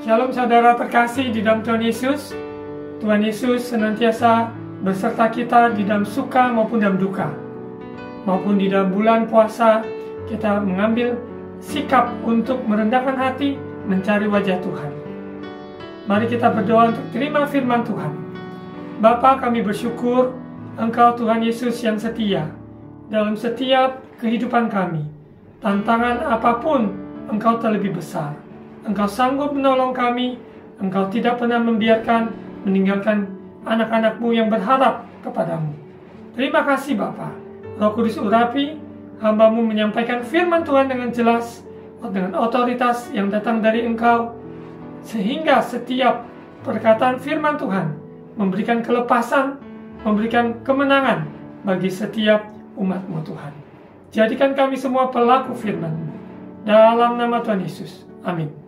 Shalom saudara terkasih di dalam Tuhan Yesus. Tuhan Yesus senantiasa beserta kita di dalam suka maupun dalam duka. Maupun di dalam bulan puasa kita mengambil sikap untuk merendahkan hati mencari wajah Tuhan. Mari kita berdoa untuk terima firman Tuhan. Bapa, kami bersyukur Engkau Tuhan Yesus yang setia dalam setiap kehidupan kami. Tantangan apapun Engkau terlebih besar. Engkau sanggup menolong kami. Engkau tidak pernah membiarkan meninggalkan anak-anak-Mu yang berharap kepadamu. Terima kasih Bapa. Roh Kudus urapi hamba-Mu menyampaikan firman Tuhan dengan jelas, dengan otoritas yang datang dari Engkau, sehingga setiap perkataan firman Tuhan memberikan kelepasan, memberikan kemenangan bagi setiap umat-Mu Tuhan. Jadikan kami semua pelaku firman-Mu. Dalam nama Tuhan Yesus. Amin.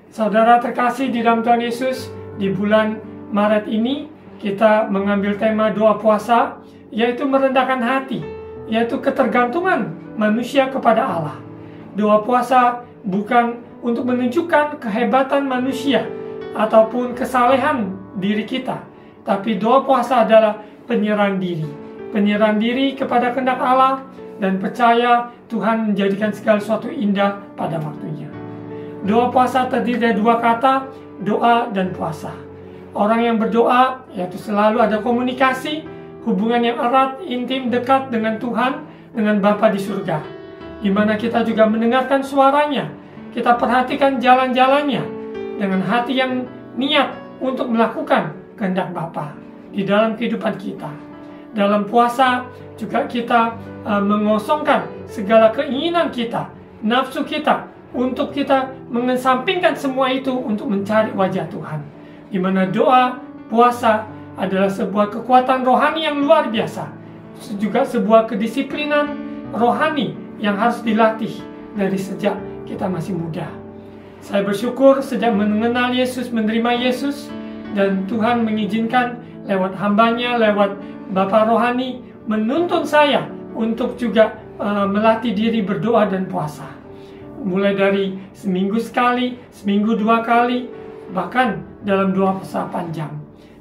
Saudara terkasih di dalam Tuhan Yesus, di bulan Maret ini kita mengambil tema doa puasa, yaitu merendahkan hati, yaitu ketergantungan manusia kepada Allah. Doa puasa bukan untuk menunjukkan kehebatan manusia ataupun kesalehan diri kita, tapi doa puasa adalah penyerahan diri. Penyerahan diri kepada kehendak Allah dan percaya Tuhan menjadikan segala sesuatu indah pada waktunya. Doa puasa terdiri dari dua kata, doa dan puasa. Orang yang berdoa yaitu selalu ada komunikasi, hubungan yang erat, intim, dekat dengan Tuhan, dengan Bapa di surga, di mana kita juga mendengarkan suaranya. Kita perhatikan jalan-jalannya dengan hati yang niat untuk melakukan kehendak Bapa di dalam kehidupan kita. Dalam puasa juga kita mengosongkan segala keinginan kita, nafsu kita, untuk kita mengesampingkan semua itu untuk mencari wajah Tuhan. Di mana doa, puasa adalah sebuah kekuatan rohani yang luar biasa. Juga sebuah kedisiplinan rohani yang harus dilatih dari sejak kita masih muda. Saya bersyukur sejak mengenal Yesus, menerima Yesus, dan Tuhan mengizinkan lewat hambanya, lewat Bapa rohani, menuntun saya untuk juga melatih diri berdoa dan puasa. Mulai dari seminggu sekali, seminggu 2 kali, bahkan dalam doa puasa panjang.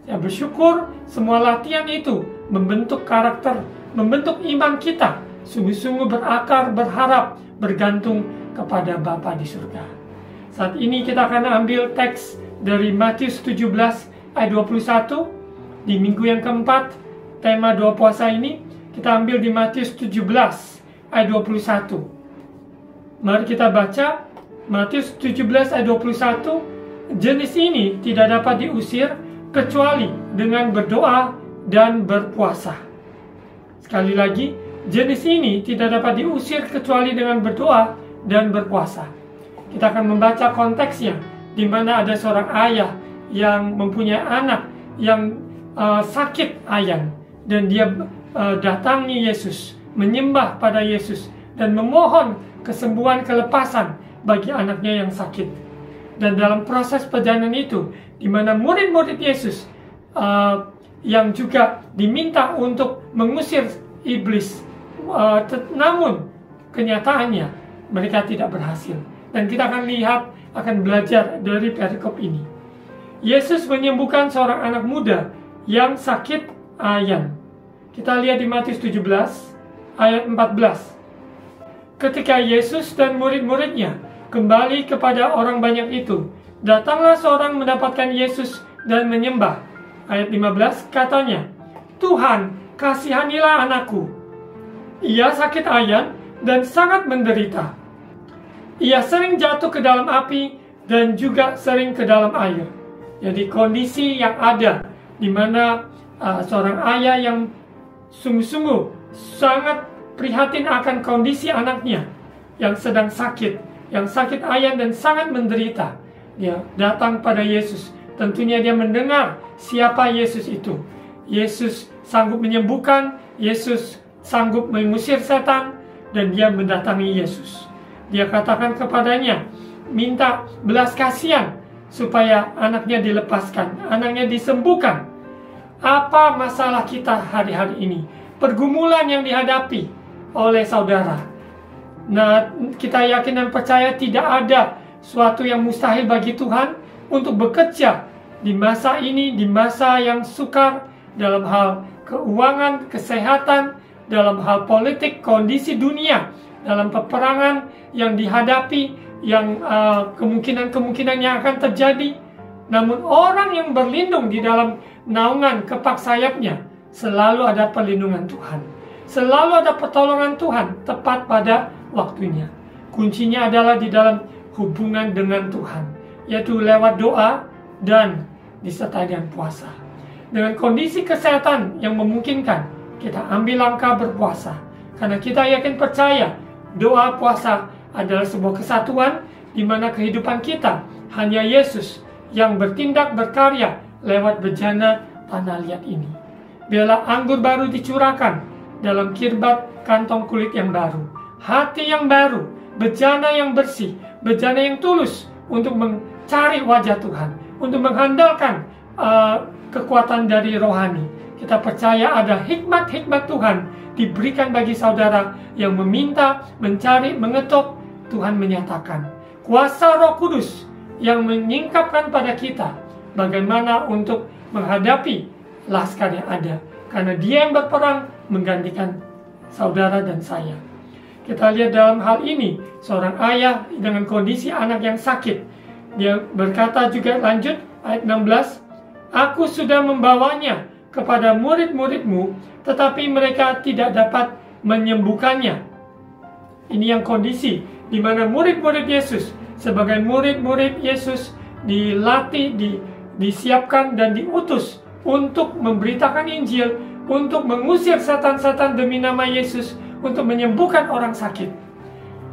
Saya bersyukur semua latihan itu membentuk karakter, membentuk iman kita, sungguh-sungguh berakar, berharap, bergantung kepada Bapa di surga. Saat ini kita akan ambil teks dari Matius 17 ayat 21. Di minggu yang keempat, tema doa puasa ini, kita ambil di Matius 17 ayat 21. Mari kita baca Matius 17 ayat 21. Jenis ini tidak dapat diusir kecuali dengan berdoa dan berpuasa. Sekali lagi, jenis ini tidak dapat diusir kecuali dengan berdoa dan berpuasa. Kita akan membaca konteksnya, di mana ada seorang ayah yang mempunyai anak yang sakit ayan, dan dia datangi Yesus, menyembah pada Yesus, dan memohon kesembuhan, kelepasan bagi anaknya yang sakit. Dan dalam proses perjalanan itu, di mana murid-murid Yesus yang juga diminta untuk mengusir iblis, namun kenyataannya mereka tidak berhasil. Dan kita akan lihat, akan belajar dari perikop ini. Yesus menyembuhkan seorang anak muda yang sakit ayan. Kita lihat di Matius 17 ayat 14. Ketika Yesus dan murid-muridnya kembali kepada orang banyak itu, datanglah seorang mendapatkan Yesus dan menyembah. Ayat 15 katanya, "Tuhan, kasihanilah anakku. Ia sakit ayan dan sangat menderita. Ia sering jatuh ke dalam api dan juga sering ke dalam air." Jadi kondisi yang ada di mana seorang ayah yang sungguh-sungguh sangat prihatin akan kondisi anaknya yang sedang sakit, yang sakit ayan dan sangat menderita. Dia datang pada Yesus. Tentunya dia mendengar siapa Yesus itu. Yesus sanggup menyembuhkan, Yesus sanggup mengusir setan, dan dia mendatangi Yesus. Dia katakan kepadanya, minta belas kasihan supaya anaknya dilepaskan, anaknya disembuhkan. Apa masalah kita hari-hari ini? Pergumulan yang dihadapi oleh saudara. Nah, kita yakin dan percaya tidak ada suatu yang mustahil bagi Tuhan, untuk bekerja di masa ini, di masa yang sukar, dalam hal keuangan, kesehatan, dalam hal politik, kondisi dunia, dalam peperangan yang dihadapi, yang kemungkinan-kemungkinan yang akan terjadi. Namun orang yang berlindung di dalam naungan kepak sayapnya, selalu ada perlindungan Tuhan, selalu ada pertolongan Tuhan tepat pada waktunya. Kuncinya adalah di dalam hubungan dengan Tuhan, yaitu lewat doa dan disertai dengan puasa. Dengan kondisi kesehatan yang memungkinkan, kita ambil langkah berpuasa, karena kita yakin percaya doa puasa adalah sebuah kesatuan di mana kehidupan kita hanya Yesus yang bertindak berkarya lewat bejana tanah liat ini. Biarlah anggur baru dicurahkan dalam kirbat kantong kulit yang baru, hati yang baru, bejana yang bersih, bejana yang tulus untuk mencari wajah Tuhan, untuk mengandalkan kekuatan dari rohani. Kita percaya ada hikmat-hikmat Tuhan diberikan bagi saudara yang meminta, mencari, mengetuk. Tuhan menyatakan kuasa Roh Kudus yang menyingkapkan pada kita bagaimana untuk menghadapi laskar yang ada, karena Dia yang berperang menggantikan saudara dan saya. Kita lihat dalam hal ini seorang ayah dengan kondisi anak yang sakit. Dia berkata juga, lanjut ayat 16, "Aku sudah membawanya kepada murid-muridmu, tetapi mereka tidak dapat menyembuhkannya." Ini yang kondisi di mana murid-murid Yesus, sebagai murid-murid Yesus, dilatih, disiapkan dan diutus untuk memberitakan Injil, untuk mengusir setan-setan demi nama Yesus, untuk menyembuhkan orang sakit.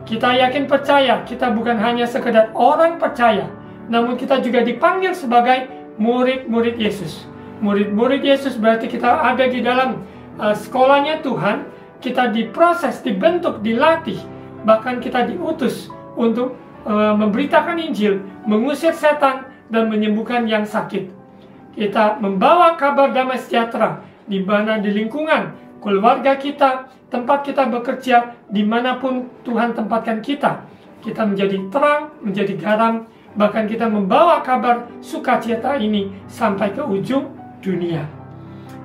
Kita yakin percaya, kita bukan hanya sekedar orang percaya, namun kita juga dipanggil sebagai murid-murid Yesus. Murid-murid Yesus berarti kita ada di dalam sekolahnya Tuhan, kita diproses, dibentuk, dilatih, bahkan kita diutus untuk memberitakan Injil, mengusir setan, dan menyembuhkan yang sakit. Kita membawa kabar damai sejahtera di mana di lingkungan keluarga kita, tempat kita bekerja, dimanapun Tuhan tempatkan kita. Kita menjadi terang, menjadi garam, bahkan kita membawa kabar sukacita ini sampai ke ujung dunia.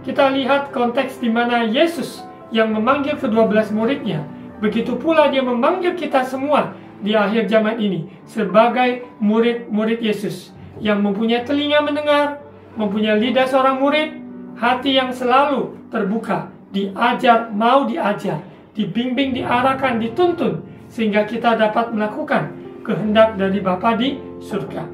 Kita lihat konteks di mana Yesus yang memanggil ke-12 muridnya, begitu pula Dia memanggil kita semua di akhir zaman ini sebagai murid-murid Yesus yang mempunyai telinga mendengar, mempunyai lidah seorang murid, hati yang selalu terbuka, diajar, mau diajar, dibimbing, diarahkan, dituntun, sehingga kita dapat melakukan kehendak dari Bapa di surga.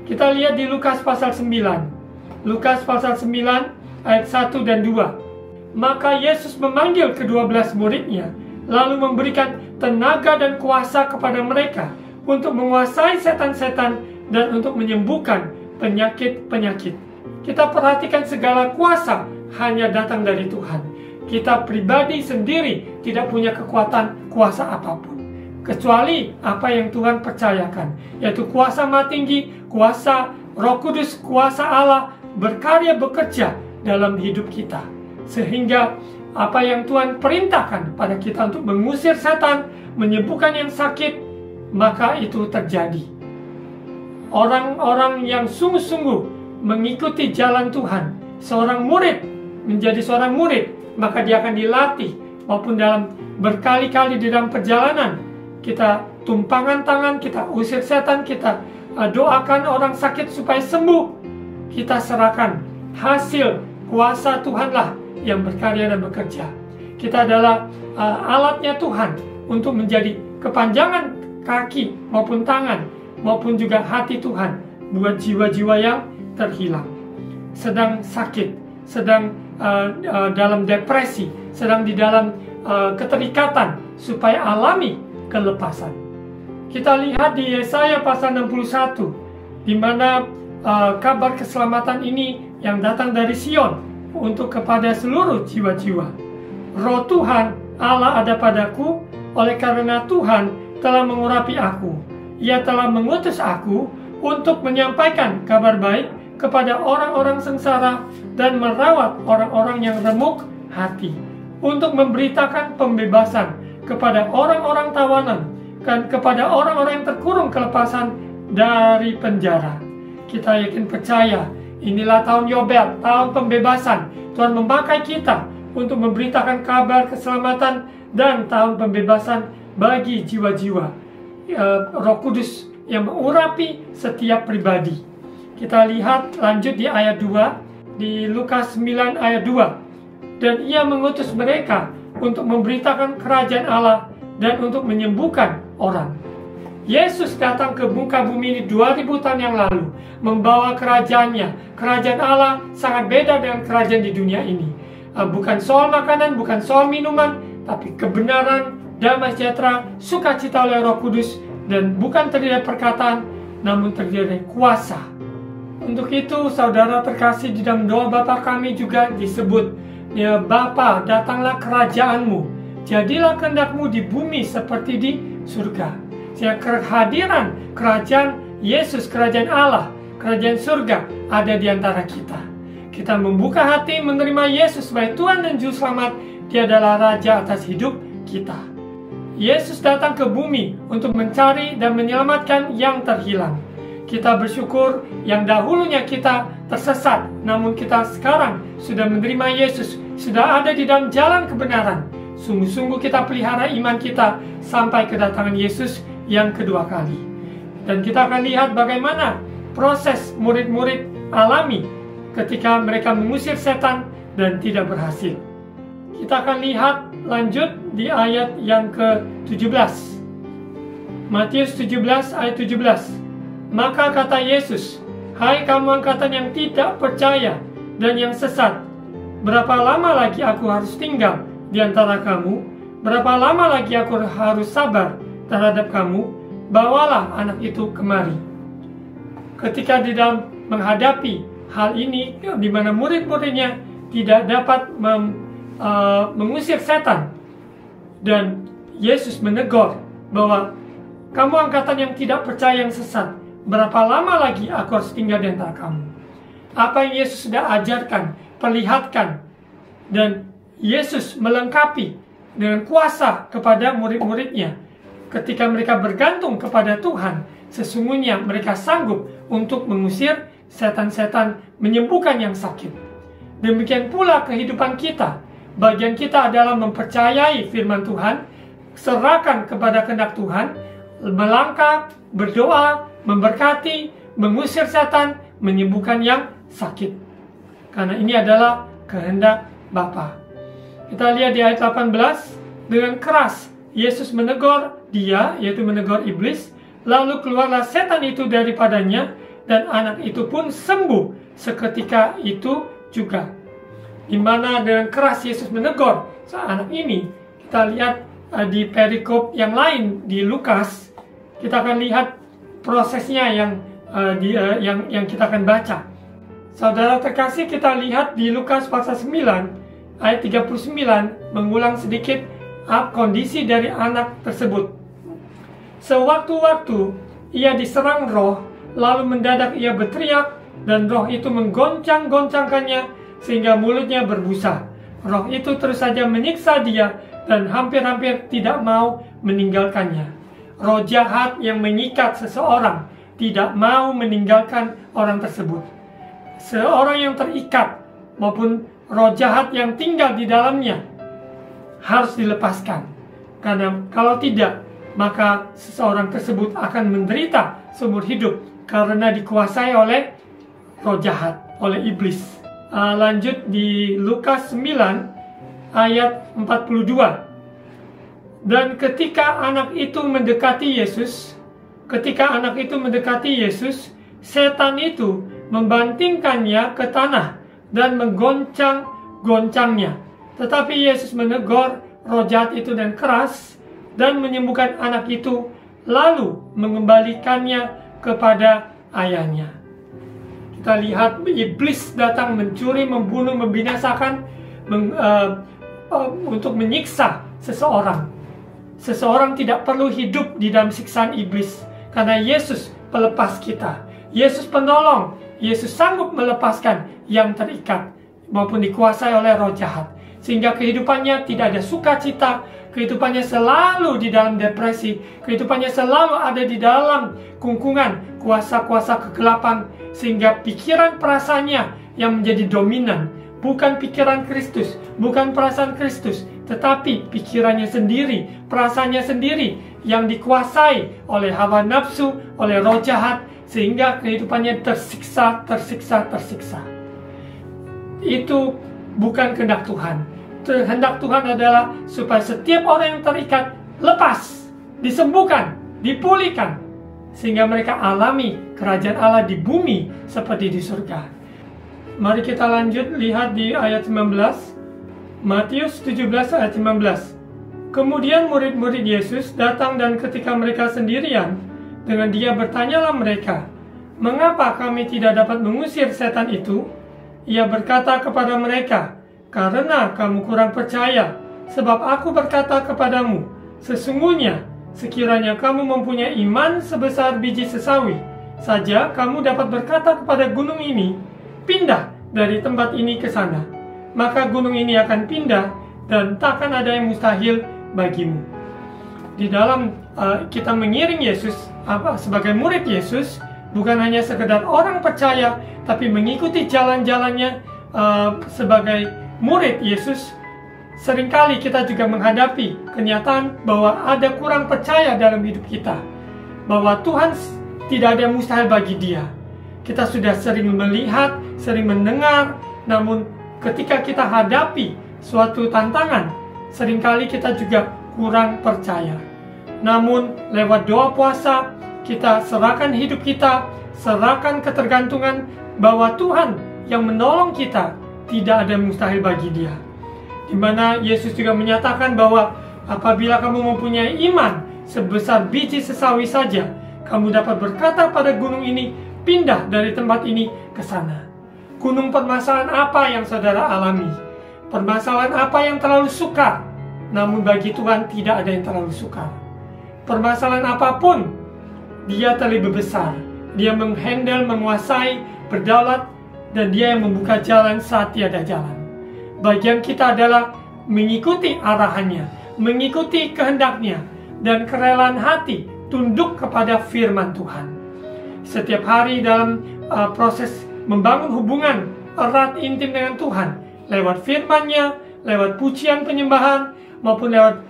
Kita lihat di Lukas pasal 9. Lukas pasal 9 ayat 1 dan 2. Maka Yesus memanggil ke-12 muridnya, lalu memberikan tenaga dan kuasa kepada mereka untuk menguasai setan-setan dan untuk menyembuhkan penyakit-penyakit. Kita perhatikan segala kuasa hanya datang dari Tuhan. Kita pribadi sendiri tidak punya kekuatan kuasa apapun, kecuali apa yang Tuhan percayakan, yaitu kuasa Maha Tinggi, kuasa Roh Kudus, kuasa Allah berkarya bekerja dalam hidup kita. Sehingga apa yang Tuhan perintahkan pada kita untuk mengusir setan, menyembuhkan yang sakit, maka itu terjadi. Orang-orang yang sungguh-sungguh mengikuti jalan Tuhan, seorang murid menjadi seorang murid, maka dia akan dilatih, maupun dalam berkali-kali di dalam perjalanan, kita tumpangan tangan, kita usir setan, kita doakan orang sakit supaya sembuh, kita serahkan hasil kuasa Tuhanlah yang berkarya dan bekerja. Kita adalah alatnya Tuhan untuk menjadi kepanjangan kaki maupun tangan maupun juga hati Tuhan buat jiwa-jiwa yang terhilang, sedang sakit, sedang dalam depresi, sedang di dalam keterikatan, supaya alami kelepasan. Kita lihat di Yesaya pasal 61, di mana kabar keselamatan ini yang datang dari Sion untuk kepada seluruh jiwa-jiwa. Roh Tuhan Allah ada padaku, oleh karena Tuhan telah mengurapi aku. Ia telah mengutus aku untuk menyampaikan kabar baik kepada orang-orang sengsara dan merawat orang-orang yang remuk hati, untuk memberitakan pembebasan kepada orang-orang tawanan dan kepada orang-orang yang terkurung kelepasan dari penjara, kita yakin percaya, inilah tahun Yobel, tahun pembebasan. Tuhan memakai kita untuk memberitakan kabar keselamatan dan tahun pembebasan bagi jiwa-jiwa. Roh Kudus yang mengurapi setiap pribadi. Kita lihat lanjut di ayat 2, di Lukas 9 ayat 2. Dan ia mengutus mereka untuk memberitakan kerajaan Allah dan untuk menyembuhkan orang. Yesus datang ke muka bumi ini 2000 tahun yang lalu, membawa kerajaannya. Kerajaan Allah sangat beda dengan kerajaan di dunia ini. Bukan soal makanan, bukan soal minuman, tapi kebenaran, damai sejahtera, sukacita oleh Roh Kudus, dan bukan terdiri dari perkataan, namun terdiri dari kuasa. Untuk itu, saudara terkasih, di dalam doa Bapa kami juga disebut, ya Bapa, datanglah kerajaanmu, jadilah kehendakmu di bumi seperti di surga. Sehingga kehadiran kerajaan Yesus, kerajaan Allah, kerajaan surga ada di antara kita. Kita membuka hati menerima Yesus sebagai Tuhan dan Juru Selamat. Dia adalah Raja atas hidup kita. Yesus datang ke bumi untuk mencari dan menyelamatkan yang terhilang. Kita bersyukur yang dahulunya kita tersesat, namun kita sekarang sudah menerima Yesus, sudah ada di dalam jalan kebenaran. Sungguh-sungguh kita pelihara iman kita sampai kedatangan Yesus yang kedua kali. Dan kita akan lihat bagaimana proses murid-murid alami ketika mereka mengusir setan dan tidak berhasil. Kita akan lihat lanjut di ayat yang ke-17. Matius 17 ayat 17. Maka kata Yesus, hai kamu angkatan yang tidak percaya dan yang sesat, berapa lama lagi aku harus tinggal di antara kamu? Berapa lama lagi aku harus sabar terhadap kamu? Bawalah anak itu kemari. Ketika di dalam menghadapi hal ini, di mana murid-muridnya tidak dapat mengusir setan, dan Yesus menegur bahwa kamu angkatan yang tidak percaya, yang sesat, berapa lama lagi aku harus tinggal di antara kamu? Apa yang Yesus sudah ajarkan, perlihatkan, dan Yesus melengkapi dengan kuasa kepada murid-muridnya. Ketika mereka bergantung kepada Tuhan, sesungguhnya mereka sanggup untuk mengusir setan-setan, menyembuhkan yang sakit. Demikian pula kehidupan kita. Bagian kita adalah mempercayai firman Tuhan, serahkan kepada kehendak Tuhan, melangkah, berdoa, memberkati, mengusir setan, menyembuhkan yang sakit. Karena ini adalah kehendak Bapa. Kita lihat di ayat 18, dengan keras Yesus menegur dia, yaitu menegur iblis, lalu keluarlah setan itu daripadanya, dan anak itu pun sembuh seketika itu juga. Di mana dengan keras Yesus menegur anak ini. Kita lihat di perikop yang lain di Lukas, kita akan lihat prosesnya yang kita akan baca. Saudara terkasih, kita lihat di Lukas pasal 9 ayat 39 mengulang sedikit kondisi dari anak tersebut. Sewaktu-waktu ia diserang roh, lalu mendadak ia berteriak, dan roh itu menggoncang-goncangkannya sehingga mulutnya berbusa. Roh itu terus saja menyiksa dia dan hampir-hampir tidak mau meninggalkannya. Roh jahat yang mengikat seseorang tidak mau meninggalkan orang tersebut. Seorang yang terikat maupun roh jahat yang tinggal di dalamnya harus dilepaskan. Karena kalau tidak, maka seseorang tersebut akan menderita seumur hidup karena dikuasai oleh roh jahat, oleh iblis. Lanjut di Lukas 9 ayat 42. Dan ketika anak itu mendekati Yesus, setan itu membantingkannya ke tanah dan menggoncang-goncangnya. Tetapi Yesus menegur roh jahat itu dan keras, dan menyembuhkan anak itu, lalu mengembalikannya kepada ayahnya. Kita lihat iblis datang mencuri, membunuh, membinasakan, untuk menyiksa seseorang. Seseorang tidak perlu hidup di dalam siksaan iblis, karena Yesus pelepas kita. Yesus penolong. Yesus sanggup melepaskan yang terikat maupun dikuasai oleh roh jahat. Sehingga kehidupannya tidak ada sukacita, kehidupannya selalu di dalam depresi, kehidupannya selalu ada di dalam kungkungan kuasa-kuasa kegelapan sehingga pikiran perasaannya yang menjadi dominan, bukan pikiran Kristus, bukan perasaan Kristus, tetapi pikirannya sendiri, perasaannya sendiri yang dikuasai oleh hawa nafsu, oleh roh jahat, sehingga kehidupannya tersiksa. Itu bukan kehendak Tuhan. Kehendak Tuhan adalah supaya setiap orang yang terikat lepas, disembuhkan, dipulihkan, sehingga mereka alami kerajaan Allah di bumi seperti di surga. Mari kita lanjut lihat di ayat 19. Matius 17 ayat 19. Kemudian murid-murid Yesus datang, dan ketika mereka sendirian dengan Dia, bertanyalah mereka, "Mengapa kami tidak dapat mengusir setan itu?" Ia berkata kepada mereka, "Karena kamu kurang percaya. Sebab aku berkata kepadamu, sesungguhnya sekiranya kamu mempunyai iman sebesar biji sesawi saja, kamu dapat berkata kepada gunung ini, pindah dari tempat ini ke sana, maka gunung ini akan pindah, dan takkan ada yang mustahil bagimu." Di dalam kita mengiring Yesus sebagai murid Yesus, bukan hanya sekedar orang percaya, tapi mengikuti jalan-jalannya sebagai murid Yesus. Seringkali kita juga menghadapi kenyataan bahwa ada kurang percaya dalam hidup kita, bahwa Tuhan tidak ada yang mustahil bagi Dia. Kita sudah sering melihat, sering mendengar, namun ketika kita hadapi suatu tantangan, seringkali kita juga kurang percaya. Namun lewat doa puasa, kita serahkan hidup kita, serahkan ketergantungan bahwa Tuhan yang menolong kita, tidak ada yang mustahil bagi Dia. Di mana Yesus juga menyatakan bahwa apabila kamu mempunyai iman sebesar biji sesawi saja, kamu dapat berkata pada gunung ini, pindah dari tempat ini ke sana. Gunung permasalahan apa yang saudara alami? Permasalahan apa yang terlalu sukar? Namun bagi Tuhan tidak ada yang terlalu sukar. Permasalahan apapun, Dia terlebih besar. Dia menghandle, menguasai, berdaulat, dan Dia yang membuka jalan saat tiada jalan. Bagian kita adalah mengikuti arahannya, mengikuti kehendaknya, dan kerelaan hati tunduk kepada firman Tuhan. Setiap hari dalam proses membangun hubungan erat intim dengan Tuhan, lewat firman-Nya, lewat pujian penyembahan, maupun lewat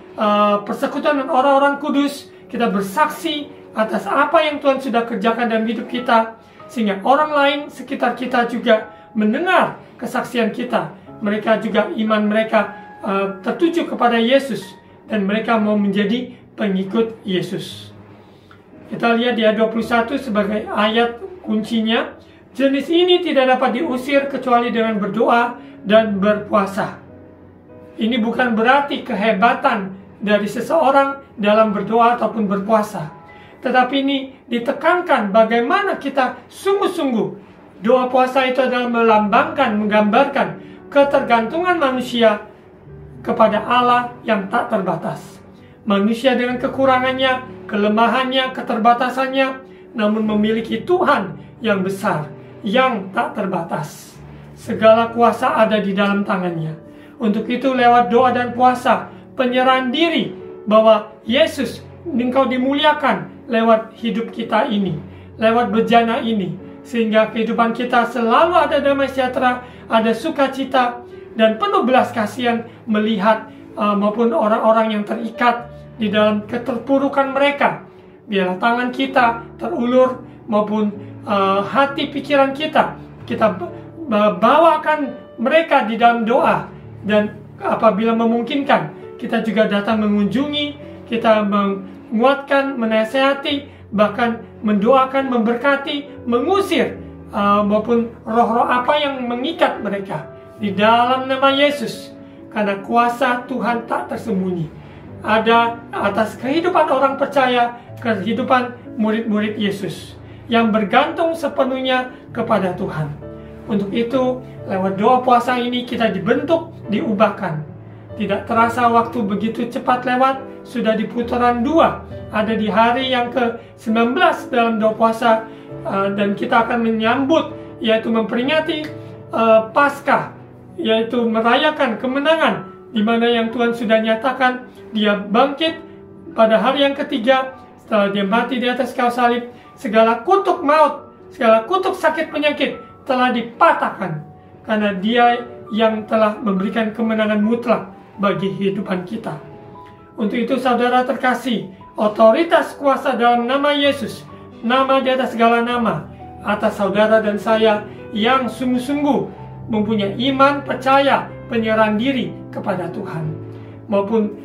persekutuan dengan orang-orang kudus, kita bersaksi atas apa yang Tuhan sudah kerjakan dalam hidup kita, sehingga orang lain sekitar kita juga mendengar kesaksian kita. Mereka juga iman mereka tertuju kepada Yesus, dan mereka mau menjadi pengikut Yesus. Kita lihat di ayat 21 sebagai ayat kuncinya. Jenis ini tidak dapat diusir kecuali dengan berdoa dan berpuasa. Ini bukan berarti kehebatan dari seseorang dalam berdoa ataupun berpuasa, tetapi ini ditekankan bagaimana kita sungguh-sungguh. Doa puasa itu adalah melambangkan, menggambarkan ketergantungan manusia kepada Allah yang tak terbatas. Manusia dengan kekurangannya, kelemahannya, keterbatasannya, namun memiliki Tuhan yang besar, yang tak terbatas. Segala kuasa ada di dalam tangannya. Untuk itu lewat doa dan puasa, penyerahan diri bahwa Yesus, Engkau dimuliakan lewat hidup kita ini, lewat bejana ini, sehingga kehidupan kita selalu ada damai sejahtera, ada sukacita, dan penuh belas kasihan melihat maupun orang-orang yang terikat di dalam keterpurukan mereka. Biarlah tangan kita terulur maupun hati pikiran kita bawakan mereka di dalam doa, dan apabila memungkinkan kita juga datang mengunjungi, kita menguatkan, menasehati, bahkan mendoakan, memberkati, mengusir maupun roh-roh apa yang mengikat mereka di dalam nama Yesus. Karena kuasa Tuhan tak tersembunyi ada atas kehidupan orang percaya, kehidupan murid-murid Yesus yang bergantung sepenuhnya kepada Tuhan. Untuk itu lewat doa puasa ini kita dibentuk, diubahkan. Tidak terasa waktu begitu cepat lewat, sudah di putaran 2, ada di hari yang ke-19 dalam doa puasa, dan kita akan menyambut, yaitu memperingati Paskah, yaitu merayakan kemenangan, di mana yang Tuhan sudah nyatakan Dia bangkit pada hari yang ketiga setelah Dia mati di atas kayu salib. Segala kutuk maut, segala kutuk sakit penyakit telah dipatahkan, karena Dia yang telah memberikan kemenangan mutlak bagi kehidupan kita. Untuk itu saudara terkasih, otoritas kuasa dalam nama Yesus, nama di atas segala nama, atas saudara dan saya yang sungguh-sungguh mempunyai iman, percaya, penyerahan diri kepada Tuhan. Maupun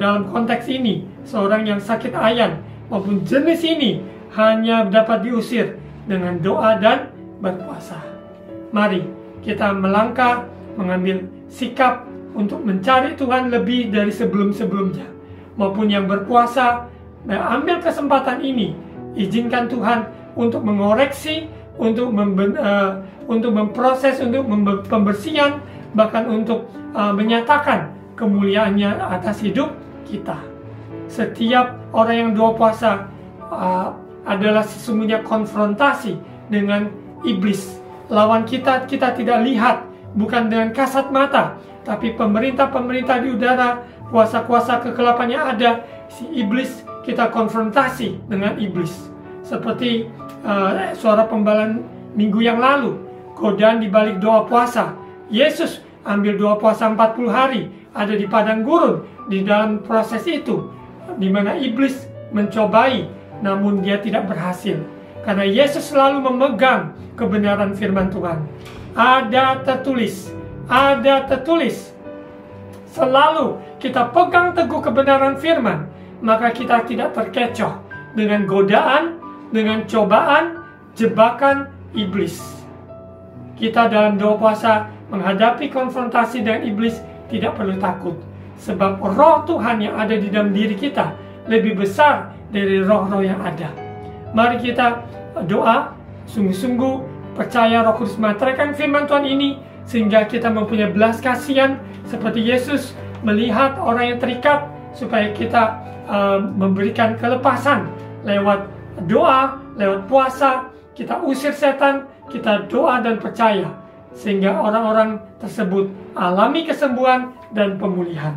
dalam konteks ini, seorang yang sakit ayan maupun jenis ini hanya dapat diusir dengan doa dan berpuasa. Mari kita melangkah, mengambil sikap untuk mencari Tuhan lebih dari sebelum-sebelumnya. Maupun yang berpuasa, ambil kesempatan ini, izinkan Tuhan untuk mengoreksi, untuk memproses, untuk pembersihan, bahkan untuk menyatakan kemuliaannya atas hidup kita. Setiap orang yang doa puasa adalah sesungguhnya konfrontasi dengan iblis. Lawan kita tidak lihat, bukan dengan kasat mata, tapi pemerintah-pemerintah di udara, kuasa-kuasa kegelapan yang ada, si iblis, kita konfrontasi dengan iblis. Seperti suara pembalan minggu yang lalu, godaan di balik doa puasa. Yesus ambil doa puasa 40 hari, ada di padang gurun. Di dalam proses itu, di mana iblis mencobai, namun dia tidak berhasil. Karena Yesus selalu memegang kebenaran firman Tuhan. Ada tertulis. Selalu kita pegang teguh kebenaran firman, maka kita tidak terkecoh dengan godaan, dengan cobaan, jebakan iblis. Kita dalam doa puasa menghadapi konfrontasi dengan iblis tidak perlu takut, sebab roh Tuhan yang ada di dalam diri kita lebih besar dari roh-roh yang ada. Mari kita doa sungguh-sungguh, percaya Roh Kudus meteraikan firman Tuhan ini, sehingga kita mempunyai belas kasihan seperti Yesus melihat orang yang terikat, supaya kita memberikan kelepasan lewat doa, lewat puasa. Kita usir setan, kita doa dan percaya, sehingga orang-orang tersebut alami kesembuhan dan pemulihan.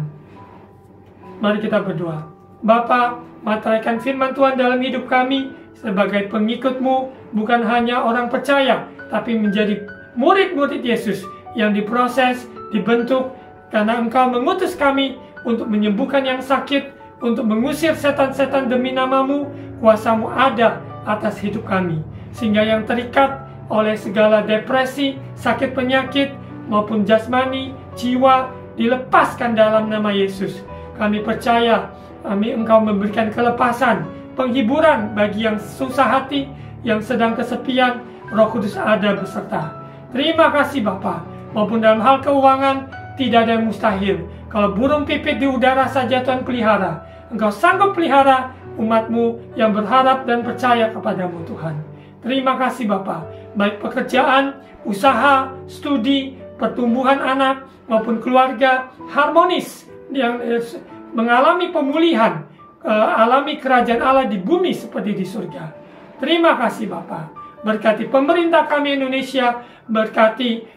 Mari kita berdoa. Bapa, meteraikan firman Tuhan dalam hidup kami sebagai pengikut-Mu, bukan hanya orang percaya, tapi menjadi murid-murid Yesus yang diproses, dibentuk, karena Engkau mengutus kami untuk menyembuhkan yang sakit, untuk mengusir setan-setan demi nama-Mu. Kuasa-Mu ada atas hidup kami, sehingga yang terikat oleh segala depresi, sakit penyakit, maupun jasmani, jiwa, dilepaskan dalam nama Yesus. Kami percaya, Engkau memberikan kelepasan, penghiburan bagi yang susah hati, yang sedang kesepian. Roh Kudus ada beserta. Terima kasih Bapa. Maupun dalam hal keuangan, tidak ada yang mustahil. Kalau burung pipit di udara saja Tuhan pelihara, Engkau sanggup pelihara umat-Mu yang berharap dan percaya kepadamu Tuhan. Terima kasih Bapa. Baik pekerjaan, usaha, studi, pertumbuhan anak, maupun keluarga harmonis, yang mengalami pemulihan, alami kerajaan Allah di bumi seperti di surga. Terima kasih Bapa. Berkati pemerintah kami Indonesia, berkati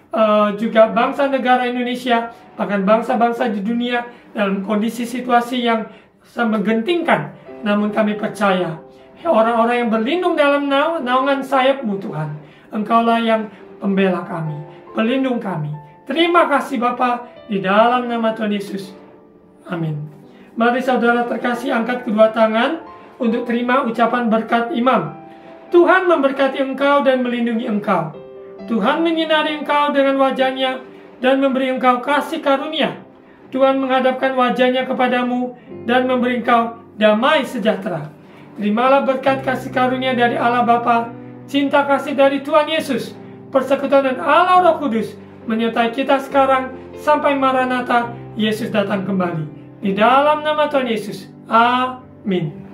juga bangsa negara Indonesia, bahkan bangsa-bangsa di dunia dalam kondisi situasi yang menggentingkan. Namun kami percaya, orang-orang yang berlindung dalam naungan sayap-Mu Tuhan, Engkaulah yang pembela kami, pelindung kami. Terima kasih Bapa, di dalam nama Tuhan Yesus. Amin. Mari saudara terkasih, angkat kedua tangan untuk terima ucapan berkat imam. Tuhan memberkati engkau dan melindungi engkau. Tuhan menyinari engkau dengan wajah-Nya dan memberi engkau kasih karunia. Tuhan menghadapkan wajah-Nya kepadamu dan memberi engkau damai sejahtera. Terimalah berkat kasih karunia dari Allah Bapa, cinta kasih dari Tuhan Yesus, persekutuan dan Allah Roh Kudus menyertai kita sekarang sampai Maranatha, Yesus datang kembali. Di dalam nama Tuhan Yesus. Amin.